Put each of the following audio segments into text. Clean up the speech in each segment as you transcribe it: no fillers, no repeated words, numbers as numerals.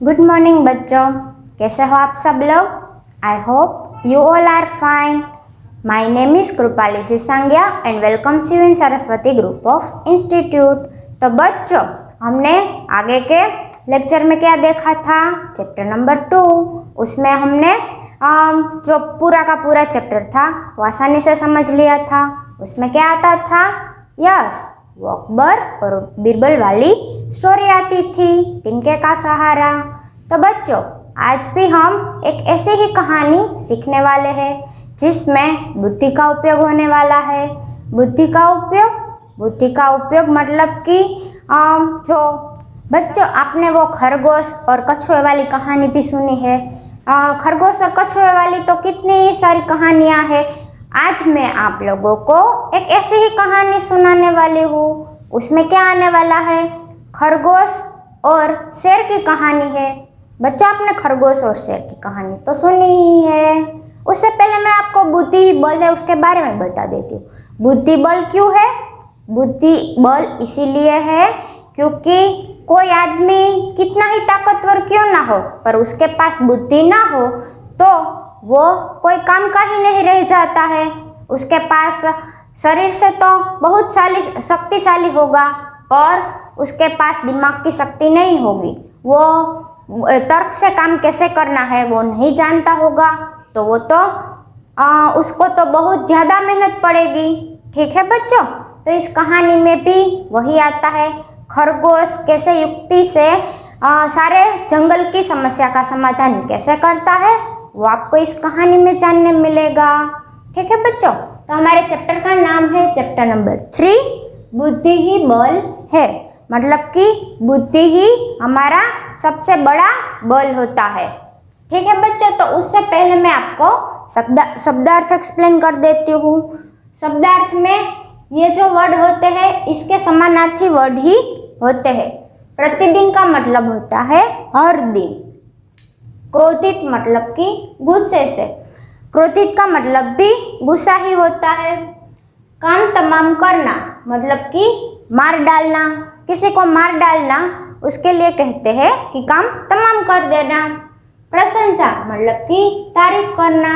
Good morning बच्चों, कैसे हो आप सब लोग। I hope you all are fine. My name is Kripali Sisangiya and welcomes you in Saraswati group of institute. तो बच्चों, हमने आगे के लेक्चर में क्या देखा था, चैप्टर नंबर 2। उसमें हमने जो पूरा का पूरा चैप्टर था वो आसानी से समझ लिया था। उसमें क्या आता था, यस, वो अकबर और बीरबल वाली स्टोरी आती थी, तिनके का सहारा। तो बच्चों, आज भी हम एक ऐसी ही कहानी सीखने वाले हैं जिसमें बुद्धि का उपयोग होने वाला है। बुद्धि का उपयोग मतलब कि जो बच्चों, आपने वो खरगोश और कछुए वाली कहानी भी सुनी है। खरगोश और कछुए वाली तो कितनी सारी कहानियां हैं। आज मैं आप लोगों को एक ऐसी ही कहानी सुनाने वाली हूँ। उसमें क्या आने वाला है, खरगोश और शेर की कहानी है। बच्चों, आपने खरगोश और शेर की कहानी तो सुनी ही है। उससे पहले मैं आपको बुद्धि बल है उसके बारे में बता देती हूँ। बुद्धि बल क्यों है? बुद्धि बल इसीलिए है क्योंकि कोई आदमी कितना ही ताकतवर क्यों ना हो, पर उसके पास बुद्धि ना हो तो वो कोई काम का ही नहीं रह जाता है। उसके पास शरीर से तो बहुत शक्तिशाली होगा, पर उसके पास दिमाग की शक्ति नहीं होगी। वो तर्क से काम कैसे करना है वो नहीं जानता होगा, तो वो तो उसको तो बहुत ज़्यादा मेहनत पड़ेगी। ठीक है बच्चों, तो इस कहानी में भी वही आता है, खरगोश कैसे युक्ति से सारे जंगल की समस्या का समाधान कैसे करता है वो आपको इस कहानी में जानने मिलेगा। ठीक है बच्चों, तो हमारे चैप्टर का नाम है चैप्टर नंबर 3, बुद्धि ही बल है। मतलब कि बुद्धि ही हमारा सबसे बड़ा बल होता है। ठीक है बच्चों, तो उससे पहले मैं आपको शब्दार्थ एक्सप्लेन कर देती हूँ। शब्दार्थ में ये जो वर्ड होते हैं इसके समानार्थी वर्ड ही होते हैं। प्रतिदिन का मतलब होता है हर दिन। क्रोधित मतलब कि गुस्से से, क्रोधित का मतलब भी गुस्सा ही होता है। काम तमाम करना मतलब कि मार डालना, किसी को मार डालना, उसके लिए कहते हैं कि काम तमाम कर देना। प्रशंसा मतलब कि तारीफ करना।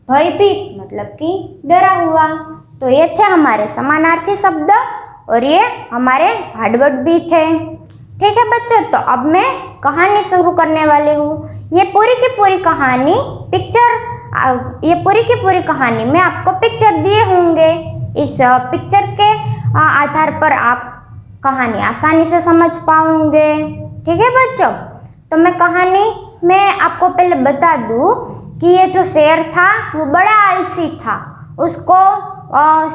भयभीत मतलब कि डरा हुआ। तो ये थे हमारे समानार्थी शब्द और ये हमारे हार्डवर्ड भी थे। ठीक है बच्चों, तो अब मैं कहानी शुरू करने वाली हूँ। ये पूरी की पूरी कहानी में आपको पिक्चर दिए होंगे। इस पिक्चर के आधार पर आप कहानी आसानी से समझ पाओगे। ठीक है बच्चों, तो मैं कहानी में आपको पहले बता दूँ कि ये जो शेर था वो बड़ा आलसी था। उसको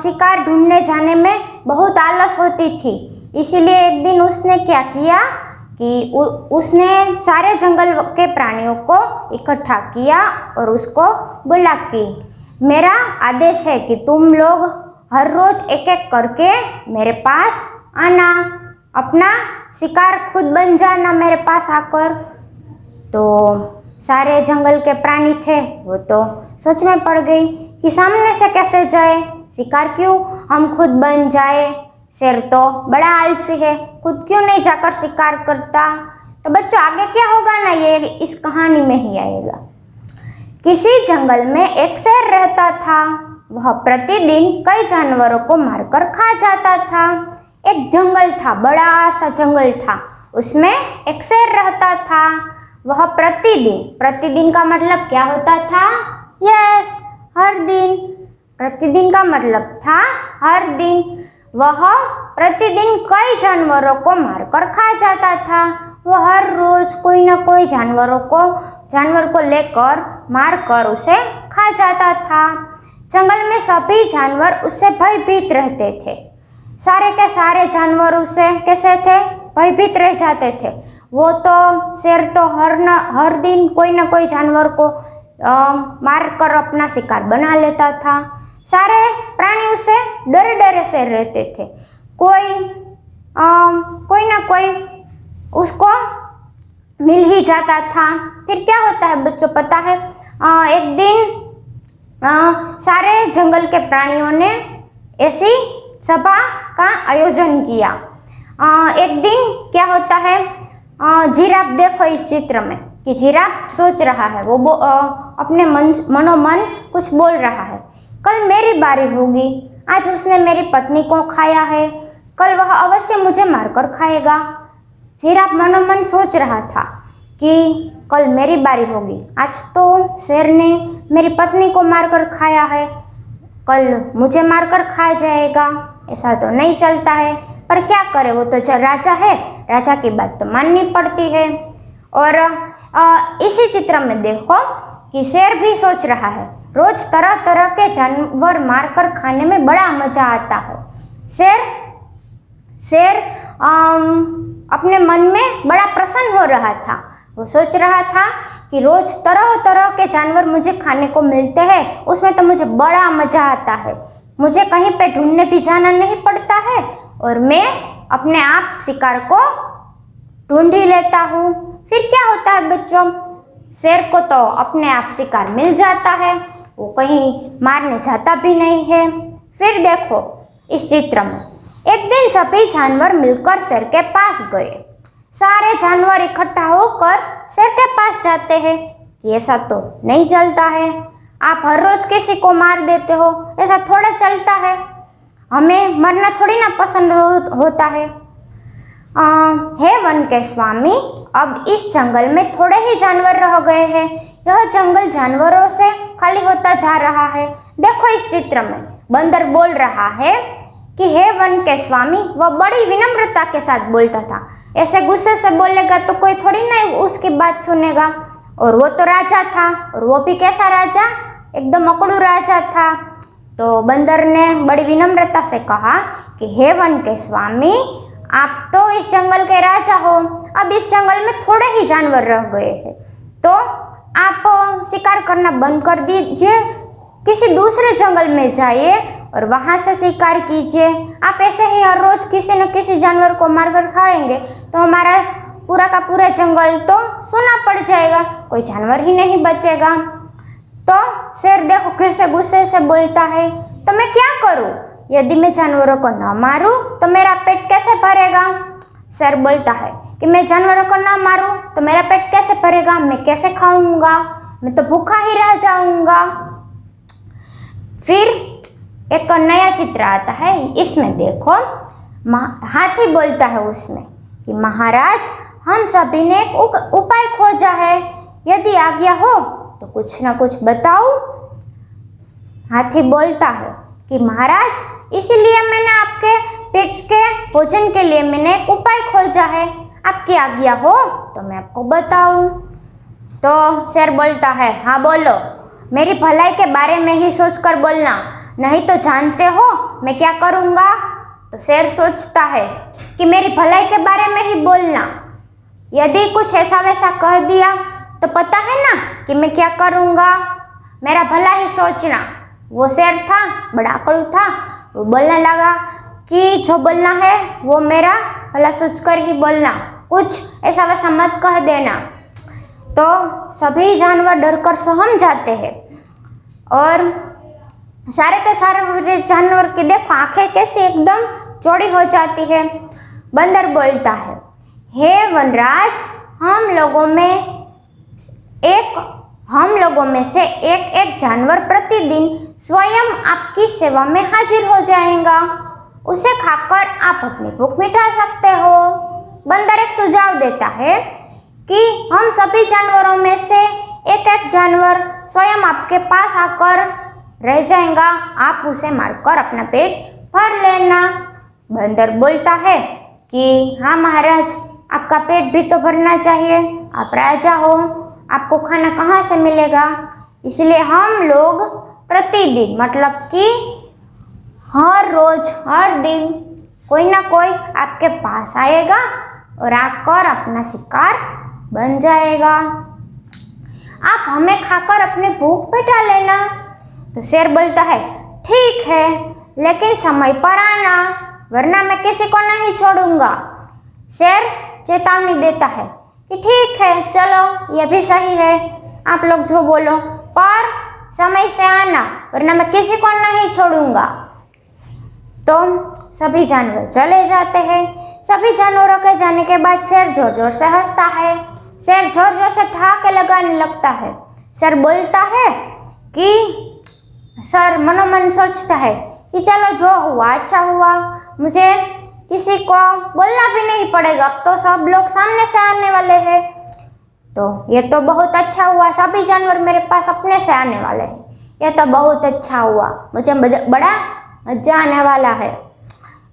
शिकार ढूंढने जाने में बहुत आलस होती थी। इसीलिए एक दिन उसने क्या किया कि उसने सारे जंगल के प्राणियों को इकट्ठा किया और उसको बोला कि मेरा आदेश है कि तुम लोग हर रोज एक एक करके मेरे पास आना, अपना शिकार खुद बन जाना मेरे पास आकर। तो सारे जंगल के प्राणी थे वो तो सोच में पड़ गई कि सामने से कैसे जाए, शिकार क्यों हम खुद बन जाए। शेर तो बड़ा आलसी है, खुद क्यों नहीं जाकर शिकार करता। तो बच्चों, आगे क्या होगा ना, ये इस कहानी में ही आएगा। किसी जंगल में एक शेर रहता था। वह प्रतिदिन कई जानवरों को मारकर खा जाता था। एक जंगल था, बड़ा सा जंगल था, उसमें एक शेर रहता था। वह प्रतिदिन का मतलब क्या होता था, यस, हर दिन। प्रतिदिन का मतलब था हर दिन। वह प्रतिदिन कई जानवरों को मारकर खा जाता था। वह हर रोज कोई ना कोई जानवर को लेकर मारकर उसे खा जाता था। जंगल में सभी जानवर उससे भयभीत रहते थे। सारे के सारे जानवर उससे कैसे थे, भयभीत रह जाते थे। वो तो शेर तो हर दिन कोई ना कोई जानवर को मारकर अपना शिकार बना लेता था। सारे प्राणी उससे डरे डरे से रहते थे। कोई ना कोई उसको मिल ही जाता था। फिर क्या होता है बच्चों, पता है, एक दिन सारे जंगल के प्राणियों ने ऐसी सभा का आयोजन किया। एक दिन क्या होता है, जिराफ देखो इस चित्र में कि जिराफ सोच रहा है, वो अपने मनोमन कुछ बोल रहा है। कल मेरी बारी होगी, आज उसने मेरी पत्नी को खाया है, कल वह अवश्य मुझे मारकर खाएगा। जिराफ मनोमन सोच रहा था कि कल मेरी बारी होगी, आज तो शेर ने मेरी पत्नी को मारकर खाया है, कल मुझे मारकर खा जाएगा। ऐसा तो नहीं चलता है, पर क्या करे, वो तो राजा है, राजा की बात तो माननी पड़ती है। और इसी चित्र में देखो कि शेर भी सोच रहा है, रोज तरह तरह के जानवर मारकर खाने में बड़ा मजा आता है। शेर अपने मन में बड़ा प्रसन्न हो रहा था। वो सोच रहा था कि रोज तरह तरह के जानवर मुझे खाने को मिलते हैं, उसमें तो मुझे बड़ा मजा आता है, मुझे कहीं पे ढूंढने भी जाना नहीं पड़ता है और मैं अपने आप शिकार को ढूंढ ही लेता हूँ। फिर क्या होता है बच्चों, शेर को तो अपने आप शिकार मिल जाता है, वो कहीं मारने जाता भी नहीं है। फिर देखो इस चित्र में, एक दिन सभी जानवर मिलकर शेर के पास गए। सारे जानवर इकट्ठा होकर शेर के पास जाते हैं कि ऐसा तो नहीं चलता है, आप हर रोज किसी को मार देते हो, ऐसा थोड़ा चलता है, हमें मरना थोड़ी ना पसंद होता है। हे वन के स्वामी, अब इस जंगल में थोड़े ही जानवर रह गए हैं, यह जंगल जानवरों से खाली होता जा रहा है। देखो इस चित्र में बंदर बोल रहा है कि हे वन के स्वामी, वह बड़ी विनम्रता के साथ बोलता था, ऐसे गुस्से से बोलेगा तो कोई थोड़ी ना उसकी बात सुनेगा। और वो तो राजा था, और वो भी कैसा राजा, एकदम अकड़ू राजा था। तो बंदर ने बड़ी विनम्रता से कहा कि हे वन के स्वामी, आप तो इस जंगल के राजा हो, अब इस जंगल में थोड़े ही जानवर रह गए हैं, तो आप शिकार करना बंद कर दीजिए, किसी दूसरे जंगल में जाइए और वहाँ से शिकार कीजिए। आप ऐसे ही हर रोज किसी न किसी जानवर को मारकर खाएंगे तो हमारा पूरा का पूरा जंगल तो सूना पड़ जाएगा, कोई जानवर ही नहीं बचेगा। तो शेर देखो कैसे गुस्से से बोलता है, तो मैं क्या करूं, यदि मैं जानवरों को न मारूं तो मेरा पेट कैसे भरेगा। शेर बोलता है कि मैं जानवरों को न मारूं तो मेरा पेट कैसे भरेगा, मैं कैसे खाऊंगा, मैं तो भूखा ही रह जाऊंगा। फिर एक नया चित्र आता है, इसमें देखो हाथी बोलता है उसमें कि महाराज, हम सभी ने एक उपाय खोजा है, यदि आज्ञा हो तो कुछ ना कुछ बताओ। हाथी बोलता है कि महाराज, इसीलिए मैंने आपके पेट के भोजन के लिए मैंने एक उपाय खोजा है, आपकी आज्ञा हो तो मैं आपको बताऊं। तो शेर बोलता है, हाँ बोलो, मेरी भलाई के बारे में ही सोचकर बोलना, नहीं तो जानते हो मैं क्या करूँगा। तो शेर सोचता है कि मेरी भलाई के बारे में ही बोलना, यदि कुछ ऐसा वैसा कह दिया तो पता है ना कि मैं क्या करूँगा, मेरा भला ही सोचना। वो शेर था, बड़ा अकड़ू था, वो बोलने लगा कि जो बोलना है वो मेरा भला सोचकर ही बोलना, कुछ ऐसा वैसा मत कह देना। तो सभी जानवर डरकर सहम जाते हैं और सारे के सारे जानवर की देखो आंखें कैसे एकदम चौड़ी हो जाती है। बंदर बोलता है, हे वनराज, हम लोगों में से एक एक जानवर प्रतिदिन स्वयं आपकी सेवा में हाजिर हो जाएगा, उसे खाकर आप अपनी भूख मिटा सकते हो। बंदर एक सुझाव देता है कि हम सभी जानवरों में से एक एक जानवर स्वयं आपके पास आकर रह जाएगा, आप उसे मारकर अपना पेट भर लेना। बंदर बोलता है कि हाँ महाराज, आपका पेट भी तो भरना चाहिए, आप राजा हो, आपको खाना कहाँ से मिलेगा, इसलिए हम लोग प्रतिदिन मतलब कि हर रोज हर दिन कोई ना कोई आपके पास आएगा और आकर अपना शिकार बन जाएगा, आप हमें खाकर अपनी भूख मिटा लेना। तो शेर बोलता है, ठीक है, लेकिन समय पर आना, वरना मैं किसी को नहीं छोड़ूंगा। शेर चेतावनी देता है कि ठीक है, चलो ये भी सही है, आप लोग जो बोलो, पर समय से आना, वरना मैं किसी को नहीं छोड़ूंगा। तो सभी जानवर चले जाते हैं। सभी जानवरों के जाने के बाद शेर जोर जोर से हंसता है। शेर जोर जोर से ठहाके लगाने लगता है। शेर बोलता है कि सर मनोमन सोचता है कि चलो जो हुआ अच्छा हुआ, मुझे किसी को बोलना भी नहीं पड़ेगा, अब तो सब लोग सामने से आने वाले हैं, तो ये तो बहुत अच्छा हुआ, सभी जानवर मेरे पास अपने से आने वाले हैं, ये तो बहुत अच्छा हुआ, मुझे बड़ा मजा आने वाला है।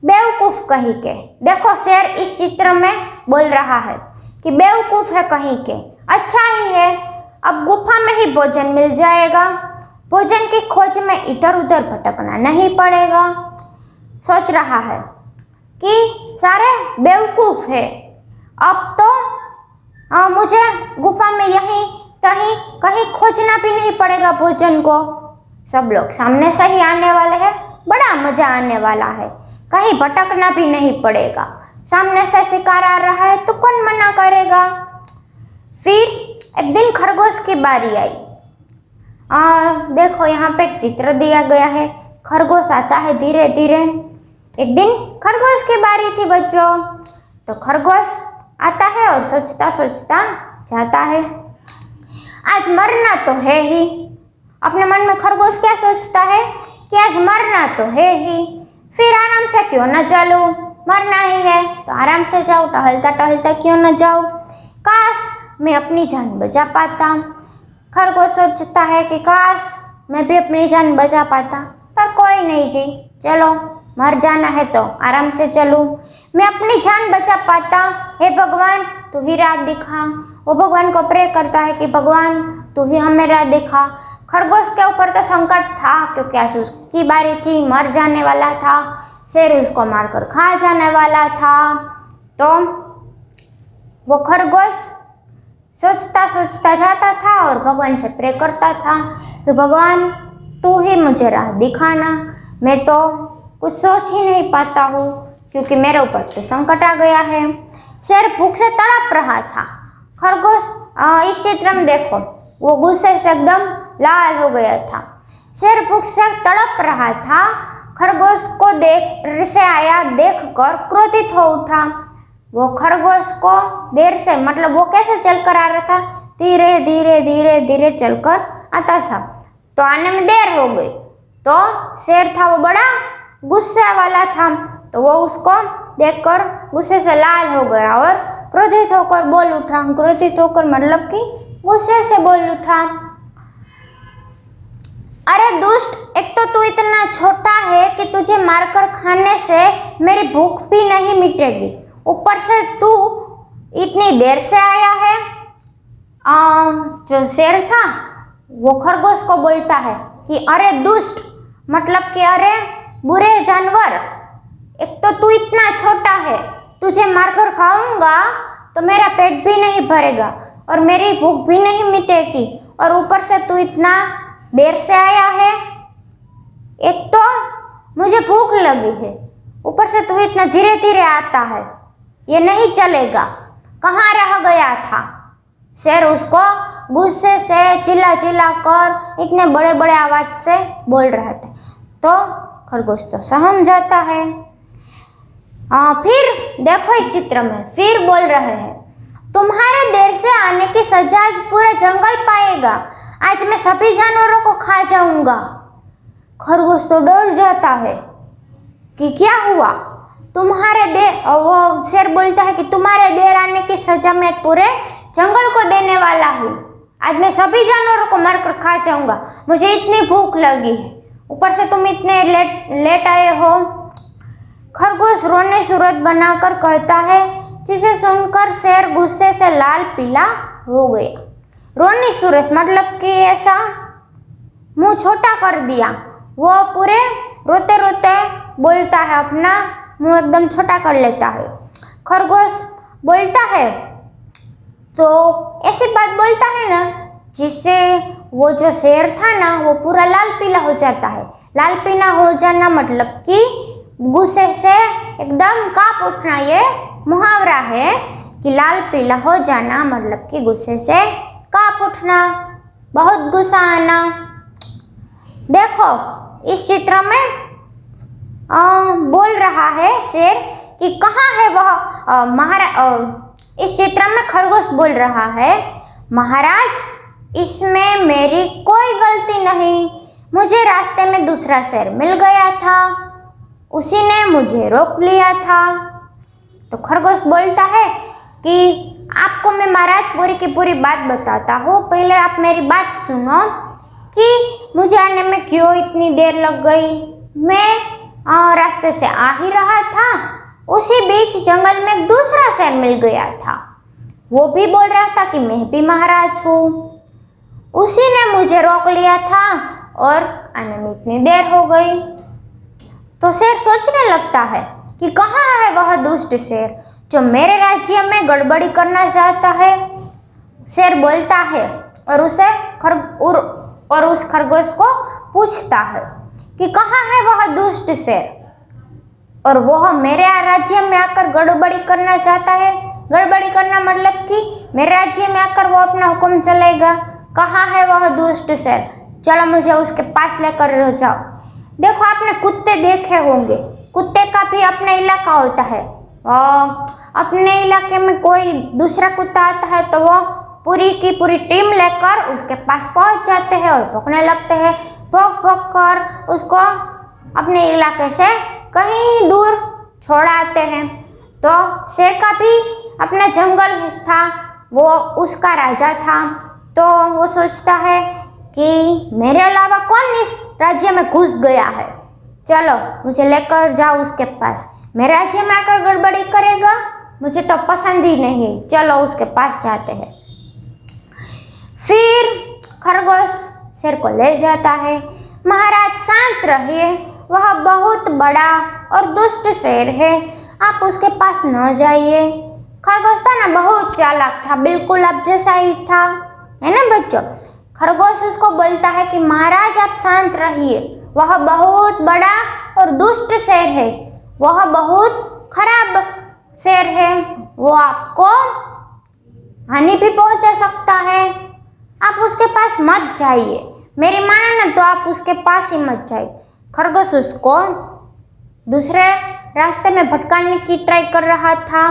बेवकूफ़ कहीं के, देखो शेर इस चित्र में बोल रहा है कि बेवकूफ़ है कहीं के, अच्छा ही है, अब गुफा में ही भोजन मिल जाएगा, भोजन की खोज में इधर उधर भटकना नहीं पड़ेगा। सोच रहा है कि सारे बेवकूफ़ है, अब तो मुझे गुफा में यहीं कहीं खोजना भी नहीं पड़ेगा भोजन को, सब लोग सामने से ही आने वाले हैं, बड़ा मजा आने वाला है, कहीं भटकना भी नहीं पड़ेगा, सामने से शिकार आ रहा है तो कौन मना करेगा। फिर एक दिन खरगोश की बारी आई। देखो यहाँ पे एक चित्र दिया गया है, खरगोश आता है धीरे धीरे। एक दिन खरगोश की बारी थी बच्चों, तो खरगोश आता है और सोचता सोचता जाता है, आज मरना तो है ही। अपने मन में खरगोश क्या सोचता है कि आज मरना तो है ही, फिर आराम से क्यों न चलूं, मरना ही है तो आराम से जाओ, टहलता टहलता क्यों न जाओ, काश मैं अपनी जान बचा पाता। खरगोश सोचता है कि काश मैं भी अपनी जान बचा पाता, पर कोई नहीं जी, चलो मर जाना है तो आराम से चलूं, मैं अपनी जान बचा पाता, हे भगवान तू ही राह दिखा। वो भगवान को प्रे करता है कि भगवान तू ही हमें राह दिखा। खरगोश के ऊपर तो संकट था क्योंकि आज उसकी बारी थी, मर जाने वाला था, शेर उसको मारकर खा जाने वाला था। तो वो खरगोश सोचता सोचता जाता था और भगवान से प्रे करता था कि भगवान तू ही मुझे राह दिखाना, मैं तो कुछ सोच ही नहीं पाता हूँ क्योंकि मेरे ऊपर तो संकट आ गया है। शेर भूख से तड़प रहा था। खरगोश इस चित्र में देखो वो गुस्से से एकदम लाल हो गया था। शेर भूख से तड़प रहा था, खरगोश को देर से आया देखकर क्रोधित हो उठा। वो खरगोश को देर से मतलब वो कैसे चलकर आ रहा था, धीरे धीरे धीरे धीरे चलकर आता था, तो आने में देर हो गई। तो शेर था वो बड़ा गुस्से वाला था, तो वो उसको देखकर गुस्से से लाल हो गया और क्रोधित होकर बोल उठा। क्रोधित होकर मतलब कि गुस्से से बोल उठा, अरे दुष्ट, एक तो तू इतना छोटा है कि तुझे मारकर खाने से मेरी भूख भी नहीं मिटेगी, ऊपर से तू इतनी देर से आया है। जो शेर था वो खरगोश को बोलता है कि अरे दुष्ट, मतलब कि अरे बुरे जानवर, एक तो तू इतना छोटा है, तुझे मारकर खाऊंगा तो मेरा पेट भी नहीं भरेगा और मेरी भूख भी नहीं मिटेगी, और ऊपर से तू इतना देर से आया है, एक तो मुझे भूख लगी है, ऊपर से तू इतना धीरे धीरे आता है, ये नहीं चलेगा, कहाँ रह गया था। शेर उसको गुस्से से चिल्ला चिल्ला कर इतने बड़े बड़े आवाज से बोल रहे थे। तो खरगोश तो सहम जाता है। फिर देखो इस चित्र में फिर बोल रहे हैं, तुम्हारे देर से आने की सजा आज पूरा जंगल पाएगा, आज मैं सभी जानवरों को खा जाऊंगा। खरगोश तो डर जाता है कि क्या हुआ, तुम्हारे वो शेर बोलता है कि तुम्हारे देर आने की सजा मैं पूरे जंगल को देने वाला हूँ, आज मैं सभी जानवरों को मारकर खा जाऊंगा, मुझे इतनी भूख लगी है, ऊपर से तुम इतने लेट आए हो। खरगोश रोने सूरत बनाकर कहता है, जिसे सुनकर शेर गुस्से से लाल पीला हो गया। रोनी सूरत मतलब कि ऐसा मुंह छोटा कर दिया, वो पूरे रोते रोते बोलता है, अपना मुंह एकदम छोटा कर लेता है। खरगोश बोलता है तो ऐसी बात बोलता है ना जिससे वो जो शेर था ना वो पूरा लाल पीला हो जाता है। लाल पीला हो जाना मतलब कि गुस्से से एकदम कांप उठना, ये मुहावरा है कि लाल पीला हो जाना मतलब कि गुस्से से कांप उठना, बहुत गुस्सा आना। देखो इस चित्र में बोल रहा है शेर कि कहाँ है वह महाराज। इस चित्र में खरगोश बोल रहा है, महाराज इसमें मेरी कोई गलती नहीं, मुझे रास्ते में दूसरा शेर मिल गया था, उसी ने मुझे रोक लिया था। तो खरगोश बोलता है कि आपको मैं महाराज पूरी की पूरी बात बताता हूँ, पहले आप मेरी बात सुनो कि मुझे आने में क्यों इतनी देर लग गई। मैं रास्ते से आ ही रहा था, उसी बीच जंगल में एक दूसरा शेर मिल गया था, वो भी बोल रहा था कि मैं भी महाराज हूँ, उसी ने मुझे रोक लिया था और आने में इतनी देर हो गई। तो शेर सोचने लगता है कि कहाँ है वह दुष्ट शेर जो मेरे राज्य में गड़बड़ी करना चाहता है। शेर बोलता है और उस खरगोश को पूछता है कि कहाँ है वह दुष्ट शेर, और वह मेरे राज्य में आकर गड़बड़ी करना चाहता है। गड़बड़ी करना मतलब कि मेरे राज्य में आकर वो अपना हुक्म चलेगा। कहाँ है वह दुष्ट शेर, चलो मुझे उसके पास लेकर जाओ। देखो आपने कुत्ते देखे होंगे, कुत्ते का भी अपना इलाका होता है, अपने इलाके में कोई दूसरा कुत्ता आता है तो वो पूरी की पूरी टीम लेकर उसके पास पहुंच जाते हैं और भौंकने लगते हैं, भौंक भौंक कर उसको अपने इलाके से कहीं दूर छोड़ आते हैं। तो शेर का भी अपना जंगल था, वो उसका राजा था, तो वो सोचता है कि मेरे अलावा कौन इस राज्य में घुस गया है, चलो मुझे लेकर जाओ उसके पास, मेरे राज्य में आकर गड़बड़ी करेगा, मुझे तो पसंद ही नहीं, चलो उसके पास जाते हैं। फिर खरगोश शेर को ले जाता है। महाराज शांत रहिए, वह बहुत बड़ा और दुष्ट शेर है, आप उसके पास न जाइए। खरगोश था ना बहुत चालाक था, बिल्कुल अब जैसा ही था, है ना बच्चों। खरगोश उसको बोलता है कि महाराज आप शांत रहिए, वह बहुत बड़ा और दुष्ट शेर है, वह बहुत खराब शेर है, वो आपको हानि भी पहुंचा सकता है, आप उसके पास मत जाइए, मेरी मानो ना तो आप उसके पास ही मत जाइए। खरगोश उसको दूसरे रास्ते में भटकाने की ट्राई कर रहा था,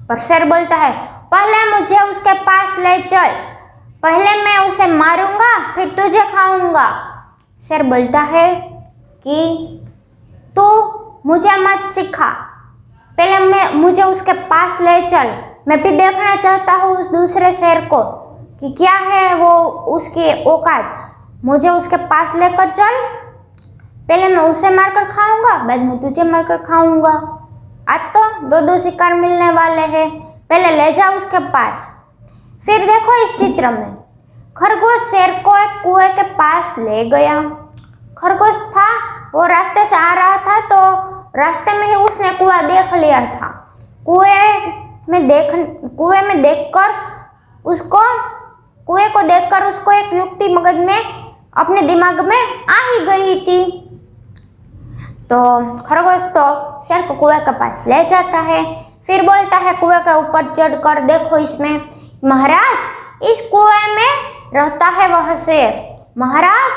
पर शेर बोलता है पहले मुझे उसके पास ले चल, पहले मैं उसे मारूंगा फिर तुझे खाऊंगा। शेर बोलता है कि तू मुझे मत सिखा, पहले मुझे उसके पास ले चल, मैं भी देखना चाहता हूँ उस दूसरे शेर को कि क्या है वो उसकी औकात, मुझे उसके पास लेकर चल, पहले मैं उसे मारकर खाऊंगा बाद में तुझे मारकर खाऊंगा। आज तो दो शिकार मिलने वाले हैं, पहले ले जा उसके पास। फिर देखो इस चित्र में खरगोश शेर को एक कुएं के पास ले गया। खरगोश था वो रास्ते से आ रहा था, तो रास्ते में ही उसने कुआं देख लिया था। कुएं को देखकर उसको एक युक्ति मगज में अपने दिमाग में आ ही गई थी। तो खरगोश तो शेर को कुएं के पास ले जाता है, फिर बोलता है कुएं के ऊपर चढ़कर देखो इसमें, महाराज इस कुएं में रहता है वह शेर, महाराज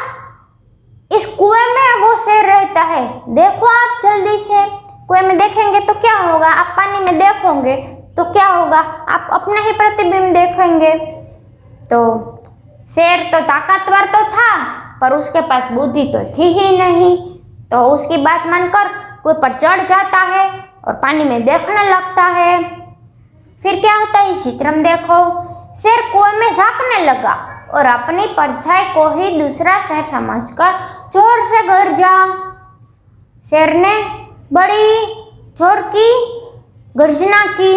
इस कुएं में वो शेर रहता है, देखो आप जल्दी से। कुएं में देखेंगे तो क्या होगा, आप पानी में देखोगे तो क्या होगा, आप अपना ही प्रतिबिंब देखेंगे। तो शेर तो ताकतवर तो था पर उसके पास बुद्धि तो थी ही नहीं, तो उसकी बात मानकर कुएं पर चढ़ जाता है और पानी में देखने लगता है। फिर क्या होता है इस चित्र में देखो, शेर कुएं में झांकने लगा और अपनी परछाई को ही दूसरा शेर समझकर जोर से गरजा। शेर ने बड़ी जोर की गर्जना की।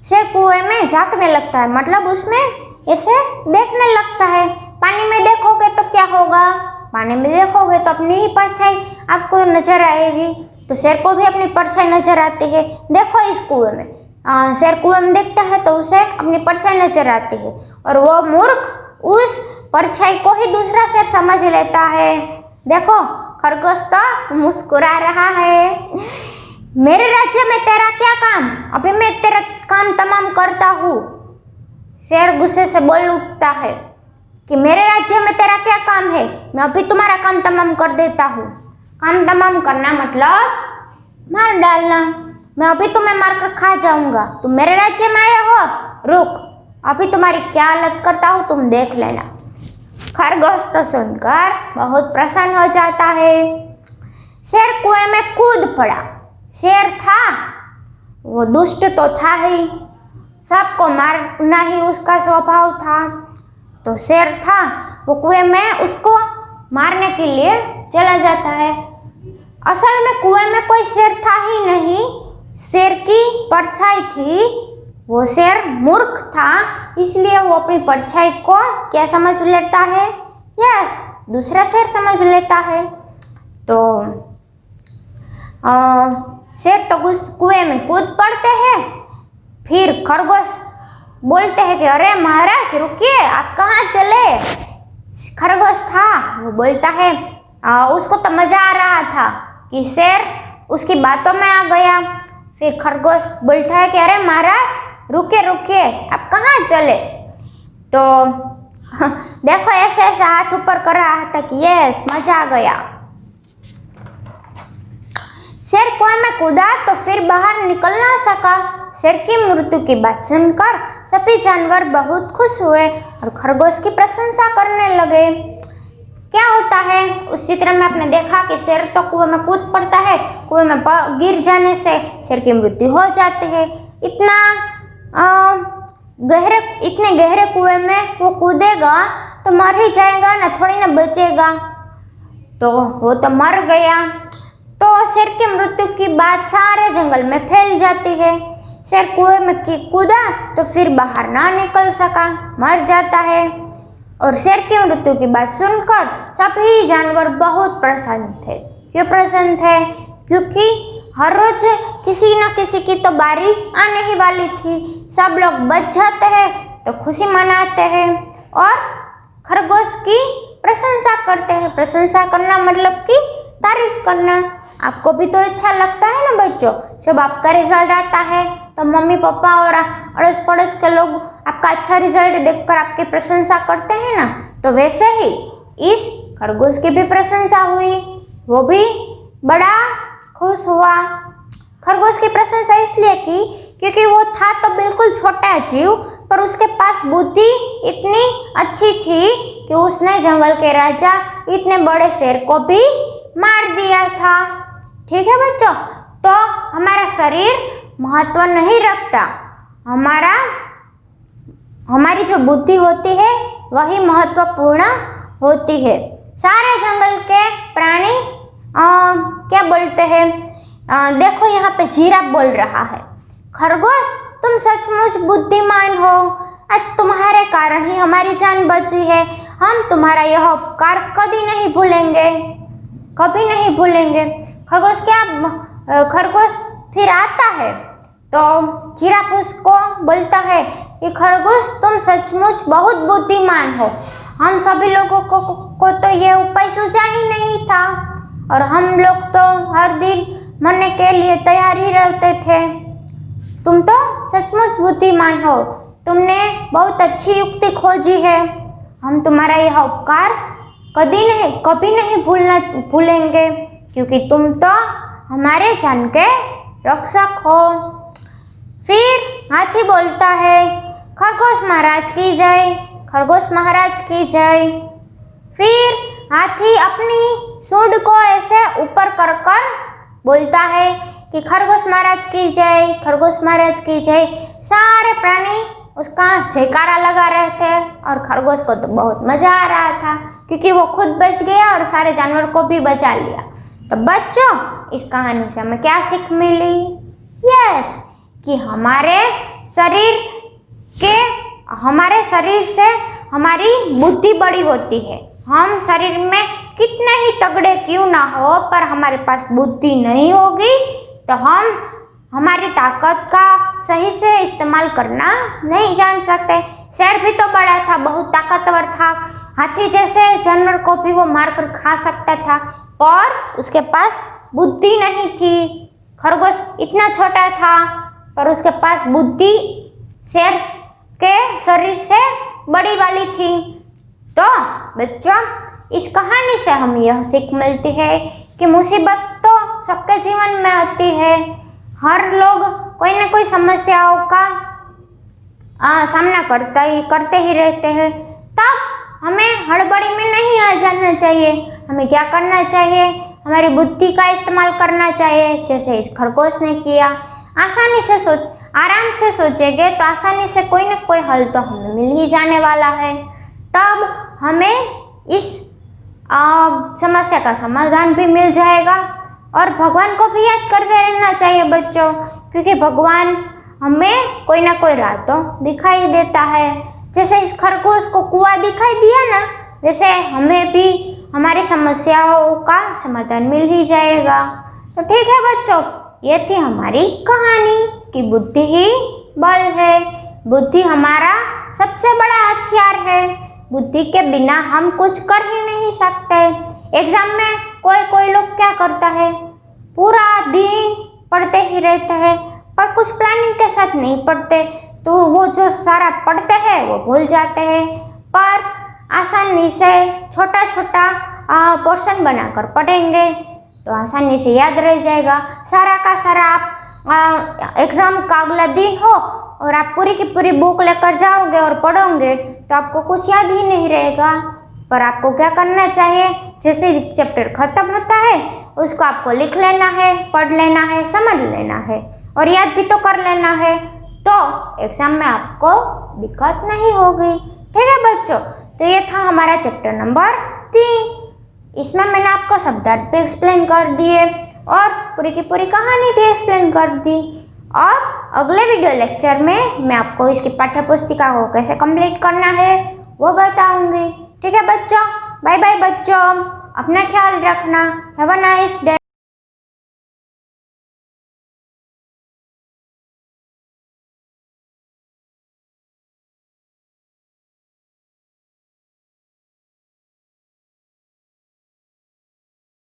शेर कुएं में झांकने लगता है, मतलब उसमें ऐसे देखने लगता है। पानी में देखोगे तो क्या होगा, पानी में देखोगे तो अपनी ही परछाई आपको नजर आएगी, तो शेर को भी अपनी परछाई नजर आती है। देखो इस कुएं में, शेर कुएं में देखता है तो उसे अपनी परछाई नजर आती है और वो मूर्ख उस परछाई को ही दूसरा शेर समझ लेता है। देखो खरगोश तो मुस्कुरा रहा है, मेरे राज्य में तेरा क्या काम, अभी मैं तेरा काम तमाम करता हूँ। शेर गुस्से से बोल उठता है कि मेरे राज्य में तेरा क्या काम है, मैं अभी तुम्हारा काम तमाम कर देता हूँ। काम तमाम करना मतलब मार डालना। मैं अभी तुम्हें मारकर खा जाऊंगा। तुम मेरे राज्य में आए हो, रुक, अभी तुम्हारी क्या हालत करता हूँ तुम देख लेना। खरगोश तो सुनकर बहुत प्रसन्न हो जाता है। शेर कुएं में कूद पड़ा। शेर था वो दुष्ट तो था ही, सबको मारना ही उसका स्वभाव था। तो शेर था वो कुएं में उसको मारने के लिए चला जाता है। असल में कुएं में कोई शेर था ही नहीं, शेर की परछाई थी। वो शेर मूर्ख था, इसलिए वो अपनी परछाई को क्या समझ लेता है? यस, दूसरा शेर समझ लेता है। तो शेर तो कुएं में कूद पड़ते हैं। फिर खरगोश बोलते हैं कि अरे महाराज रुकिए, आप कहाँ चले? खरगोश था वो बोलता है उसको तो मजा आ रहा था कि शेर उसकी बातों में आ गया। फिर खरगोश बोलता है कि अरे महाराज रुकिए रुकिए, आप कहाँ चले? तो देखो ऐसे ऐसे हाथ ऊपर कर रहा था कि यस, मजा आ गया। शेर कुएं में कूदा तो फिर बाहर निकल ना सका। शेर की मृत्यु की बात सुनकर सभी जानवर बहुत खुश हुए और खरगोश की प्रशंसा करने लगे। क्या होता है उस चित्र में आपने देखा कि शेर तो कुएं में कूद पड़ता है, कुएं में गिर जाने से शेर की मृत्यु हो जाती है। इतने गहरे कुएं में वो कूदेगा तो मर ही जाएगा ना, थोड़ी ना बचेगा। तो वो तो मर गया। तो शेर की मृत्यु की बात सारे जंगल में फैल जाती है। शेर कुएं में कूदा तो फिर बाहर ना निकल सका, मर जाता है। और शेर की मृत्यु की बात सुनकर सभी जानवर बहुत प्रसन्न थे। क्यों प्रसन्न थे? क्योंकि हर रोज किसी न किसी की तो बारी आने ही वाली थी। सब लोग बच जाते हैं तो खुशी मनाते हैं और खरगोश की प्रशंसा करते हैं। प्रशंसा करना मतलब कि तारीफ करना। आपको भी तो अच्छा लगता है ना बच्चों, जब आपका रिजल्ट आता है तो मम्मी पापा और अड़ोस पड़ोस के लोग आपका अच्छा रिजल्ट देखकर आपकी प्रशंसा करते हैं ना। तो वैसे ही इस खरगोश की भी प्रशंसा हुई, वो भी बड़ा खुश हुआ। खरगोश की प्रशंसा इसलिए की क्योंकि वो था तो बिल्कुल छोटा जीव, पर उसके पास बुद्धि इतनी अच्छी थी कि उसने जंगल के राजा इतने बड़े शेर को भी मार दिया था। ठीक है बच्चों, तो हमारा शरीर महत्व नहीं रखता, हमारी जो बुद्धि होती है वही महत्वपूर्ण होती है। सारे जंगल के प्राणी क्या बोलते हैं? देखो यहाँ पे जिराफ बोल रहा है, खरगोश तुम सचमुच बुद्धिमान हो, आज तुम्हारे कारण ही हमारी जान बची है। हम तुम्हारा यह उपकार कभी नहीं भूलेंगे, कभी नहीं भूलेंगे। खरगोश फिर आता है तो जिराफ उसको बोलता है कि खरगोश तुम सचमुच बहुत बुद्धिमान हो, हम सभी लोगों को तो ये उपाय सूझा ही नहीं था और हम लोग तो हर दिन मरने के लिए तैयार ही रहते थे। तुम तो सचमुच बुद्धिमान हो, तुमने बहुत अच्छी युक्ति खोजी है। हम तुम्हारा यह उपकार कभी नहीं भूलेंगे, क्योंकि तुम तो हमारे जान के रक्षक हो। फिर हाथी बोलता है, खरगोश महाराज की जय, खरगोश महाराज की जय। फिर हाथी अपनी सूंड को ऐसे ऊपर कर बोलता है कि खरगोश महाराज की जय, खरगोश महाराज की जय। सारे प्राणी उसका जयकारा लगा रहे थे और खरगोश को तो बहुत मजा आ रहा था क्योंकि वो खुद बच गया और सारे जानवर को भी बचा लिया। तो बच्चों, इस कहानी से हमें क्या सीख मिली? यस, कि हमारे शरीर से हमारी बुद्धि बड़ी होती है। हम शरीर में कितने ही तगड़े क्यों ना हो, पर हमारे पास बुद्धि नहीं होगी तो हम हमारी ताकत का सही से इस्तेमाल करना नहीं जान सकते। शेर भी तो बड़ा था, बहुत ताकतवर था, हाथी जैसे जानवर को भी वो मारकर खा सकता था, पर उसके पास बुद्धि नहीं थी। खरगोश इतना छोटा था पर उसके पास बुद्धि शेर के शरीर से बड़ी वाली थी। तो बच्चों, इस कहानी से हम यह सीख मिलती है कि मुसीबत तो सबके जीवन में आती है, हर लोग कोई ना कोई समस्याओं का सामना करते ही रहते हैं। तब हमें हड़बड़ी में नहीं आ जाना चाहिए। हमें क्या करना चाहिए, हमारी बुद्धि का इस्तेमाल करना चाहिए, जैसे इस खरगोश ने किया। आराम से सोचेंगे तो आसानी से कोई ना कोई हल तो हमें मिल ही जाने वाला है। तब हमें इस समस्या का समाधान भी मिल जाएगा। और भगवान को भी याद करते रहना चाहिए बच्चों, क्योंकि भगवान हमें कोई ना कोई राह तो दिखाई देता है। जैसे इस खरगोश को कुआं दिखाई दिया ना, वैसे हमें भी हमारी समस्याओं का समाधान मिल ही जाएगा। तो ठीक है बच्चों, ये थी हमारी कहानी कि बुद्धि ही बल है। बुद्धि हमारा सबसे बड़ा हथियार है। बुद्धि के बिना हम कुछ कर ही नहीं सकते। एग्जाम में कोई लोग क्या करता है, पूरा दिन पढ़ते ही रहते हैं, पर कुछ प्लानिंग के साथ नहीं पढ़ते, तो वो जो सारा पढ़ते हैं वो भूल जाते हैं। पर आसानी से छोटा छोटा पोर्शन बनाकर पढ़ेंगे तो आसानी से याद रह जाएगा। सारा का सारा आप एग्ज़ाम का अगला दिन हो और आप पूरी की पूरी बुक लेकर जाओगे और पढ़ोगे तो आपको कुछ याद ही नहीं रहेगा। पर आपको क्या करना चाहिए, जैसे चैप्टर खत्म होता है उसको आपको लिख लेना है, पढ़ लेना है, समझ लेना है और याद भी तो कर लेना है, तो एग्जाम में आपको दिक्कत नहीं होगी। ठीक है बच्चों, तो ये था हमारा चैप्टर नंबर 3। इसमें मैंने आपको शब्दार्थ भी एक्सप्लेन कर दिए और पूरी की पूरी कहानी भी एक्सप्लेन कर दी। और अगले वीडियो लेक्चर में मैं आपको इसकी पाठ्य पुस्तिका को कैसे कंप्लीट करना है वो बताऊंगी। ठीक है बच्चों, बाय बाय बच्चों, अपना ख्याल रखना। Have a nice day.